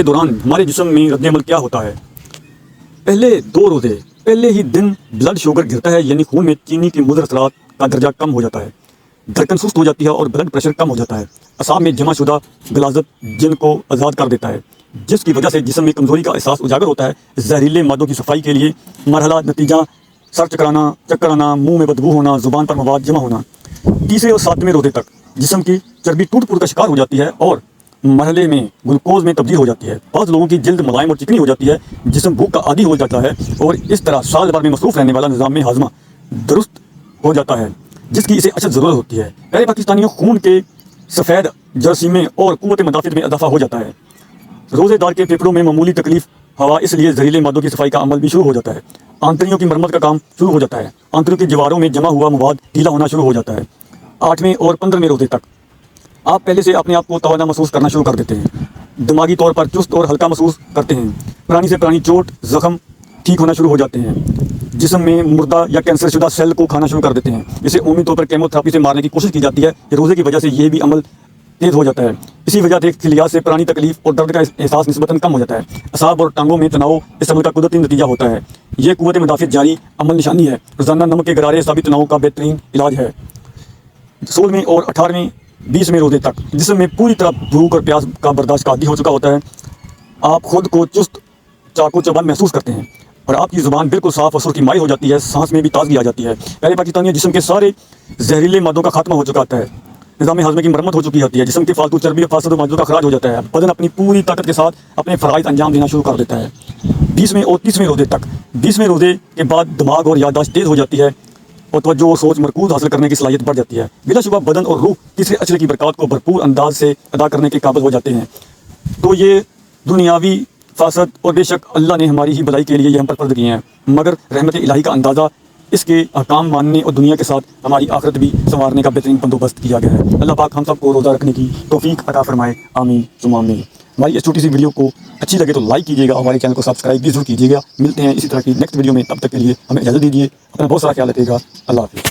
کے دوران ہمارے جسم میں رد عمل کیا ہوتا ہے؟ پہلے 2 روزے پہلے ہی دن بلڈ شوگر گرتا ہے، یعنی خون میں چینی کے مضر اثرات کا درجہ کم ہو جاتا ہے، دھڑکن سست ہو جاتی ہے اور بلڈ پریشر کم ہو جاتا ہے۔ اعصاب میں جمع شدہ غلاظت جن کو آزاد کر دیتا ہے، جس کی وجہ سے جسم میں کمزوری کا احساس اجاگر ہوتا ہے۔ زہریلے مادوں کی صفائی کے لیے مرحلہ نتیجہ سر چکرانا، چکر آنا، منہ میں بدبو ہونا، زبان پر مواد جمع ہونا۔ 3 اور 7 روزے تک جسم کی چربی ٹوٹ پھوٹ کا شکار ہو جاتی ہے اور مرحلے میں گلوکوز میں تبدیل ہو جاتی ہے۔ بعض لوگوں کی جلد ملائم اور چکنی ہو جاتی ہے، جسم بھوک کا عادی ہو جاتا ہے اور اس طرح سال بھر میں مصروف رہنے والا نظام میں ہاضمہ درست ہو جاتا ہے، جس کی اسے اشد ضرورت ہوتی ہے۔ پہلے پاکستانیوں خون کے سفید جراثیمیں اور قوت مدافعت میں اضافہ ہو جاتا ہے۔ روزے دار کے پھیپھڑوں میں معمولی تکلیف ہوا، اس لیے زہریلے مادوں کی صفائی کا عمل بھی شروع ہو جاتا ہے۔ آنتڑیوں کی مرمت کا کام شروع ہو جاتا ہے، آنتڑیوں کی دیواروں میں جمع ہوا مواد ڈھیلا ہونا شروع ہو جاتا ہے۔ 8ویں اور 15ویں روزے تک آپ پہلے سے اپنے آپ کو توانا محسوس کرنا شروع کر دیتے ہیں، دماغی طور پر چست اور ہلکا محسوس کرتے ہیں، پرانی سے پرانی چوٹ زخم ٹھیک ہونا شروع ہو جاتے ہیں، جسم میں مردہ یا کینسر شدہ سیل کو کھانا شروع کر دیتے ہیں، اسے عمومی طور پر کیمو تھراپی سے مارنے کی کوشش کی جاتی ہے کہ روزے کی وجہ سے یہ بھی عمل تیز ہو جاتا ہے۔ اسی وجہ سے خلیات سے پرانی تکلیف اور درد کا احساس نسبتاً کم ہو جاتا ہے۔ اعصاب اور ٹانگوں میں تناؤ اس عمل کا قدرتی نتیجہ ہوتا ہے۔ یہ قوت مدافعت جاری عمل نشانی ہے۔ روزانہ نمک کے غرارے اعصابی تناؤ کا بہترین علاج ہے۔ 16ویں اور 18ویں 20ویں روزے تک جسم میں پوری طرح بھوک اور پیاس کا برداشت کا عادی ہو چکا ہوتا ہے۔ آپ خود کو چست چاقو چبند محسوس کرتے ہیں اور آپ کی زبان بالکل صاف اور سرخی مائی ہو جاتی ہے، سانس میں بھی تازگی آ جاتی ہے۔ پہلے پاکستانی جسم کے سارے زہریلے مادوں کا خاتمہ ہو چکا ہوتا ہے، نظام ہاضمے کی مرمت ہو چکی ہوتی ہے، جسم کے فالتو چربی اور فاسد مادوں کا خراج ہو جاتا ہے، بدن اپنی پوری طاقت کے ساتھ اپنے فرائض انجام دینا شروع کر دیتا ہے۔ 20ویں اور 30ویں روزے تک 20ویں روزے کے بعد دماغ اور یادداشت تیز ہو جاتی ہے اور توجہ اور سوچ مرکوز حاصل کرنے کی صلاحیت بڑھ جاتی ہے۔ بلا شبہ بدن اور روح تیسرے اشرے کی برکات کو بھرپور انداز سے ادا کرنے کے قابل ہو جاتے ہیں۔ تو یہ دنیاوی فاسد اور بے شک اللہ نے ہماری ہی بھلائی کے لیے یہ ہم پر فرض کیے ہیں، مگر رحمت الہی کا اندازہ اس کے احکام ماننے اور دنیا کے ساتھ ہماری آخرت بھی سنوارنے کا بہترین بندوبست کیا گیا ہے۔ اللہ پاک ہم سب کو روزہ رکھنے کی توفیق عطا فرمائے، آمین ثم آمین۔ ہماری اس چھوٹی سی ویڈیو کو اچھی لگے تو لائک کیجیے گا اور ہمارے چینل کو سبسکرائب بھی ضرور کیجیے گا۔ ملتے ہیں اسی طرح کی نیکسٹ ویڈیو میں، تب تک کے لیے ہمیں اجازت دیجیے، اپنا بہت سارا خیال رکھیے گا۔ اللہ حافظ۔